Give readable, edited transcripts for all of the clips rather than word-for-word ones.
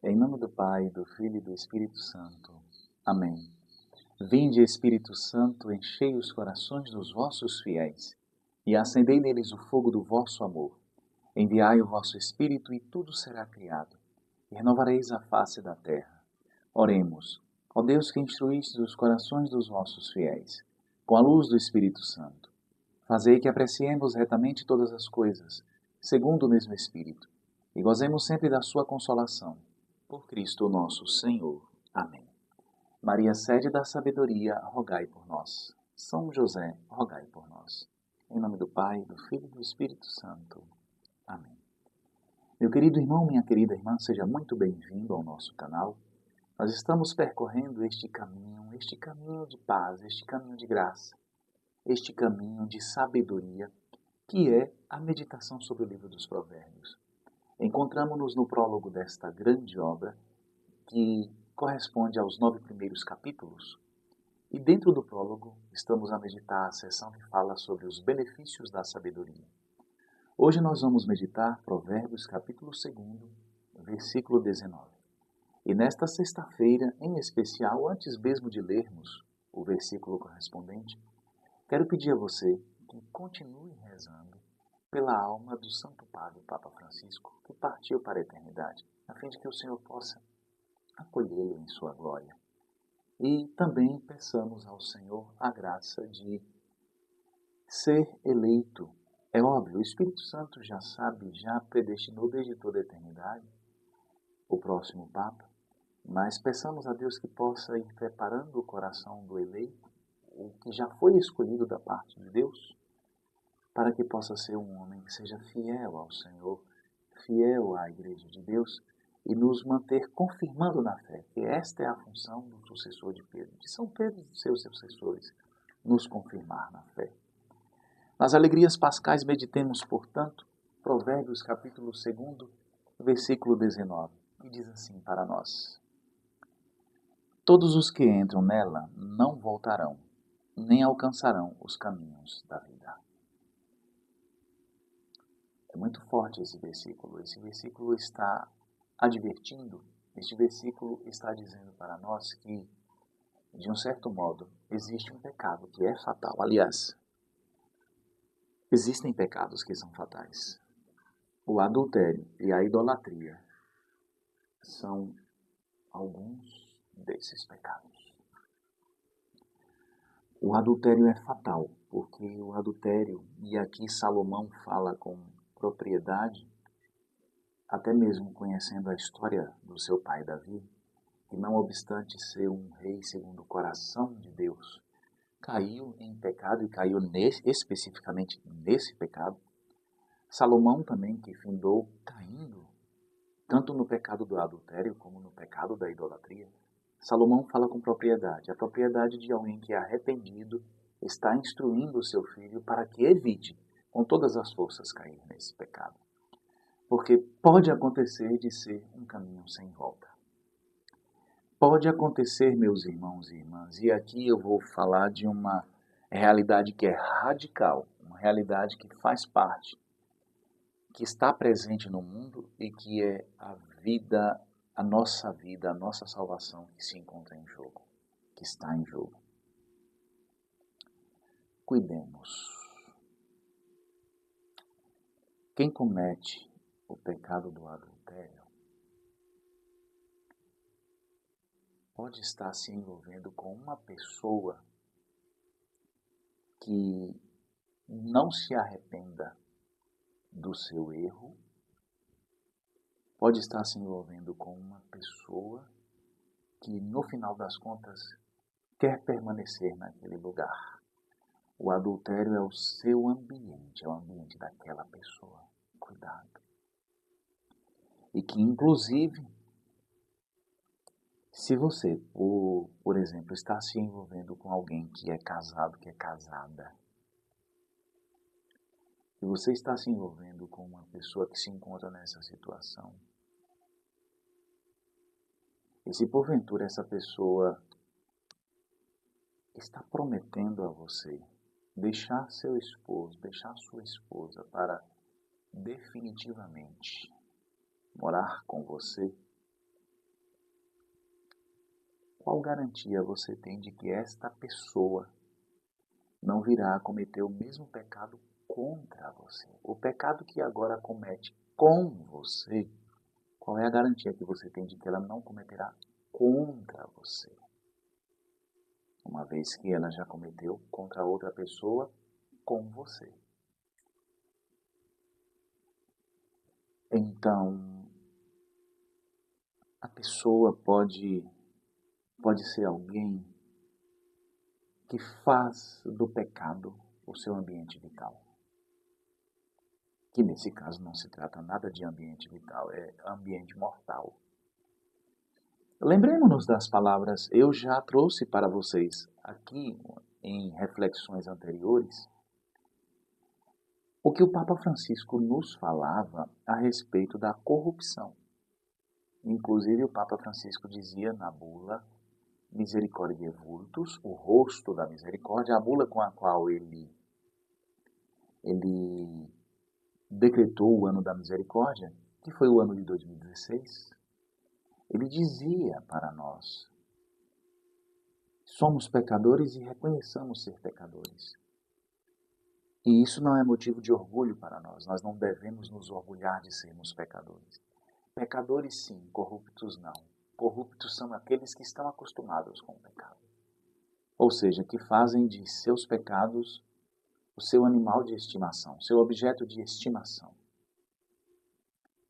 Em nome do Pai, do Filho e do Espírito Santo. Amém. Vinde, Espírito Santo, enchei os corações dos vossos fiéis e acendei neles o fogo do vosso amor. Enviai o vosso Espírito e tudo será criado, e renovareis a face da terra. Oremos. Ó Deus que instruístes os corações dos vossos fiéis, com a luz do Espírito Santo, fazei que apreciemos retamente todas as coisas, segundo o mesmo Espírito, e gozemos sempre da sua consolação. Por Cristo nosso Senhor. Amém. Maria, sede da sabedoria, rogai por nós. São José, rogai por nós. Em nome do Pai, do Filho e do Espírito Santo. Amém. Meu querido irmão, minha querida irmã, seja muito bem-vindo ao nosso canal. Nós estamos percorrendo este caminho de paz, este caminho de graça, este caminho de sabedoria, que é a meditação sobre o livro dos Provérbios. Encontramos-nos no prólogo desta grande obra, que corresponde aos 9 primeiros capítulos. E dentro do prólogo, estamos a meditar a seção que fala sobre os benefícios da sabedoria. Hoje nós vamos meditar Provérbios capítulo 2, versículo 19. E nesta sexta-feira, em especial, antes mesmo de lermos o versículo correspondente, quero pedir a você que continue rezando pela alma do Santo Padre Papa Francisco, que partiu para a eternidade, a fim de que o Senhor possa acolhê-lo em sua glória. E também peçamos ao Senhor a graça de ser eleito. É óbvio, o Espírito Santo já sabe, já predestinou desde toda a eternidade o próximo Papa, mas peçamos a Deus que possa ir preparando o coração do eleito, o que já foi escolhido da parte de Deus, para que possa ser um homem que seja fiel ao Senhor, fiel à Igreja de Deus e nos manter confirmando na fé, que esta é a função do sucessor de Pedro, de São Pedro e de seus sucessores, nos confirmar na fé. Nas alegrias pascais meditemos, portanto, Provérbios capítulo 2, versículo 19, e diz assim para nós: Todos os que entram nela não voltarão, nem alcançarão os caminhos da vida. É muito forte esse versículo. Esse versículo está advertindo, este versículo está dizendo para nós que, de um certo modo, existe um pecado que é fatal. Aliás, existem pecados que são fatais. O adultério e a idolatria são alguns desses pecados. O adultério é fatal, porque o adultério, e aqui Salomão fala com propriedade, até mesmo conhecendo a história do seu pai Davi, que não obstante ser um rei segundo o coração de Deus, caiu em pecado e caiu especificamente nesse pecado. Salomão também, que findou caindo tanto no pecado do adultério como no pecado da idolatria, Salomão fala com propriedade, a propriedade de alguém que é arrependido, está instruindo o seu filho para que evite, com todas as forças, cair nesse pecado. Porque pode acontecer de ser um caminho sem volta. Pode acontecer, meus irmãos e irmãs, e aqui eu vou falar de uma realidade que é radical, uma realidade que faz parte, que está presente no mundo e que é a vida, a nossa salvação que se encontra em jogo, que está em jogo. Cuidemos. Quem comete o pecado do adultério pode estar se envolvendo com uma pessoa que não se arrependa do seu erro, pode estar se envolvendo com uma pessoa que, no final das contas, quer permanecer naquele lugar. O adultério é o seu ambiente, é o ambiente daquela pessoa. Cuidado. E que, inclusive, se você, por exemplo, está se envolvendo com alguém que é casado, que é casada, e você está se envolvendo com uma pessoa que se encontra nessa situação, e se porventura essa pessoa está prometendo a você deixar seu esposo, deixar sua esposa para definitivamente morar com você, qual garantia você tem de que esta pessoa não virá a cometer o mesmo pecado contra você? O pecado que agora comete com você, qual é a garantia que você tem de que ela não cometerá contra você? Uma vez que ela já cometeu contra outra pessoa com você. Então, a pessoa pode ser alguém que faz do pecado o seu ambiente vital. Que nesse caso não se trata nada de ambiente vital, é ambiente mortal. Lembremos-nos das palavras, eu já trouxe para vocês aqui em reflexões anteriores, o que o Papa Francisco nos falava a respeito da corrupção. Inclusive o Papa Francisco dizia na bula Misericordiae Vultus, o rosto da misericórdia, a bula com a qual ele decretou o ano da misericórdia, que foi o ano de 2016, ele dizia para nós, somos pecadores e reconheçamos ser pecadores. E isso não é motivo de orgulho para nós não devemos nos orgulhar de sermos pecadores. Pecadores sim, corruptos não. Corruptos são aqueles que estão acostumados com o pecado. Ou seja, que fazem de seus pecados o seu animal de estimação, seu objeto de estimação.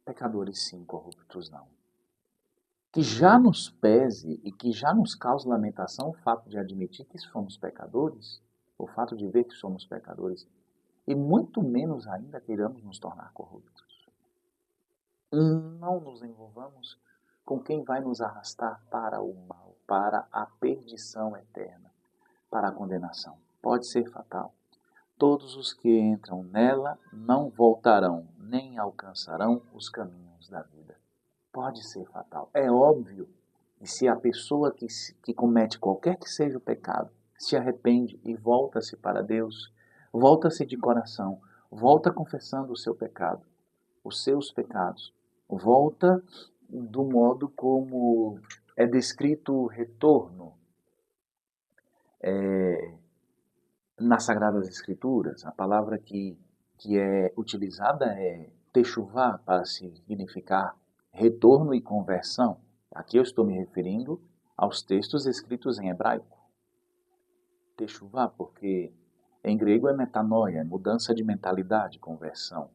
Pecadores sim, corruptos não. Que já nos pese e que já nos cause lamentação o fato de admitir que somos pecadores, o fato de ver que somos pecadores, e muito menos ainda queiramos nos tornar corruptos. Não nos envolvamos com quem vai nos arrastar para o mal, para a perdição eterna, para a condenação. Pode ser fatal. Todos os que entram nela não voltarão, nem alcançarão os caminhos da vida. Pode ser fatal. É óbvio que se a pessoa que comete qualquer que seja o pecado, se arrepende e volta-se para Deus, volta-se de coração, volta confessando o seu pecado, os seus pecados, volta do modo como é descrito o retorno nas Sagradas Escrituras. A palavra que é utilizada é techuvá, para significar retorno e conversão. Aqui eu estou me referindo aos textos escritos em hebraico. Techuvá, porque em grego é metanoia, é mudança de mentalidade, conversão.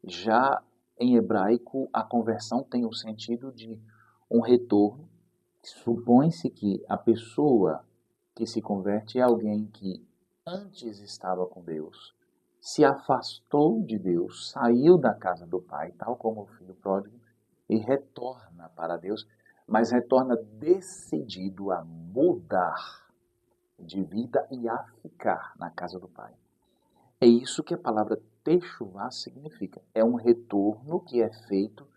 Já em hebraico, a conversão tem o sentido de um retorno. Supõe-se que a pessoa que se converte é alguém que antes estava com Deus, se afastou de Deus, saiu da casa do Pai, tal como o filho pródigo, e retorna para Deus, mas retorna decidido a mudar de vida e a ficar na casa do Pai. É isso que a palavra techuvá significa. É um retorno que é feito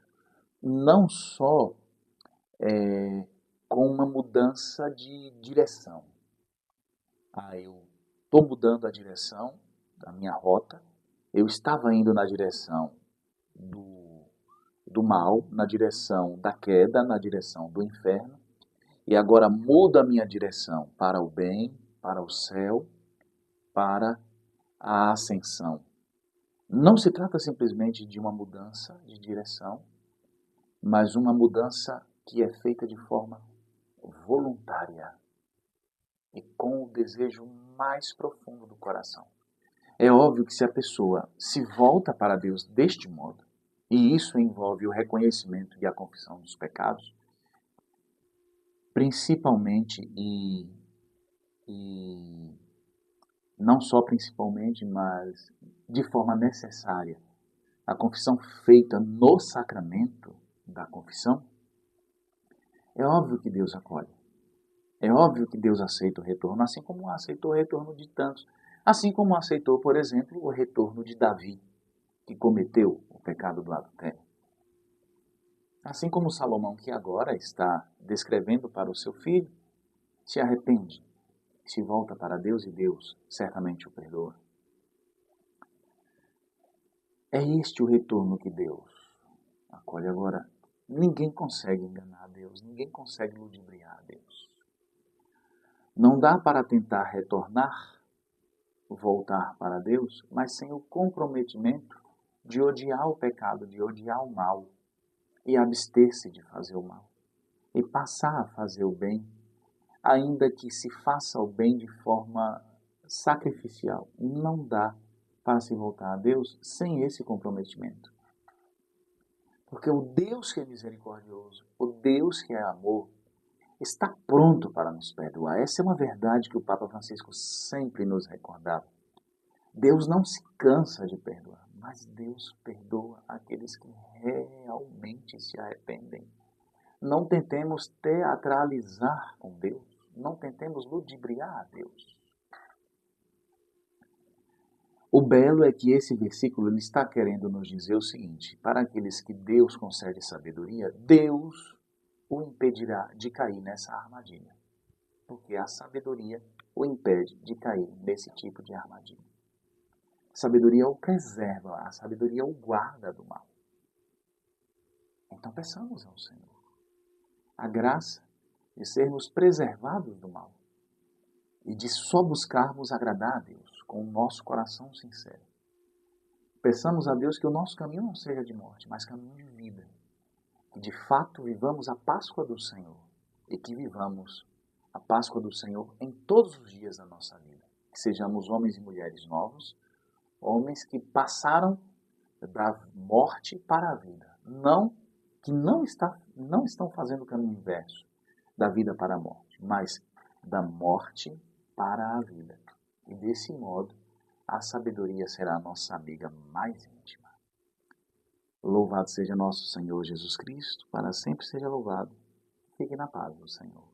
não só com uma mudança de direção. Eu estou mudando a direção da minha rota, eu estava indo na direção do mal, na direção da queda, na direção do inferno, e agora mudo a minha direção para o bem, para o céu, para a ascensão. Não se trata simplesmente de uma mudança de direção, mas uma mudança que é feita de forma voluntária e com o desejo mais profundo do coração. É óbvio que se a pessoa se volta para Deus deste modo, e isso envolve o reconhecimento e a confissão dos pecados, principalmente e não só principalmente, mas de forma necessária, a confissão feita no sacramento da confissão, é óbvio que Deus acolhe. É óbvio que Deus aceita o retorno, assim como aceitou o retorno de tantos. Assim como aceitou, por exemplo, o retorno de Davi, que cometeu o pecado do adultério. Assim como Salomão, que agora está descrevendo para o seu filho, se arrepende, se volta para Deus e Deus certamente o perdoa. É este o retorno que Deus acolhe. Agora, ninguém consegue enganar a Deus, ninguém consegue ludibriar a Deus. Não dá para tentar retornar, voltar para Deus, mas sem o comprometimento de odiar o pecado, de odiar o mal e abster-se de fazer o mal e passar a fazer o bem, ainda que se faça o bem de forma sacrificial. Não dá para se voltar a Deus sem esse comprometimento. Porque o Deus que é misericordioso, o Deus que é amor, está pronto para nos perdoar. Essa é uma verdade que o Papa Francisco sempre nos recordava. Deus não se cansa de perdoar, mas Deus perdoa aqueles que realmente se arrependem. Não tentemos teatralizar com Deus, não tentemos ludibriar a Deus. O belo é que esse versículo ele está querendo nos dizer o seguinte: para aqueles que Deus concede sabedoria, Deus o impedirá de cair nessa armadilha. Porque a sabedoria o impede de cair nesse tipo de armadilha. A sabedoria o preserva, a sabedoria o guarda do mal. Então peçamos ao Senhor a graça de sermos preservados do mal e de só buscarmos agradar a Deus com o nosso coração sincero. Peçamos a Deus que o nosso caminho não seja de morte, mas caminho de vida. Que de fato vivamos a Páscoa do Senhor e que vivamos a Páscoa do Senhor em todos os dias da nossa vida. Que sejamos homens e mulheres novos, homens que passaram da morte para a vida. Que não estão fazendo o caminho inverso da vida para a morte, mas da morte para a vida. E desse modo, a sabedoria será a nossa amiga mais íntima. Louvado seja nosso Senhor Jesus Cristo, para sempre seja louvado. Fique na paz do Senhor.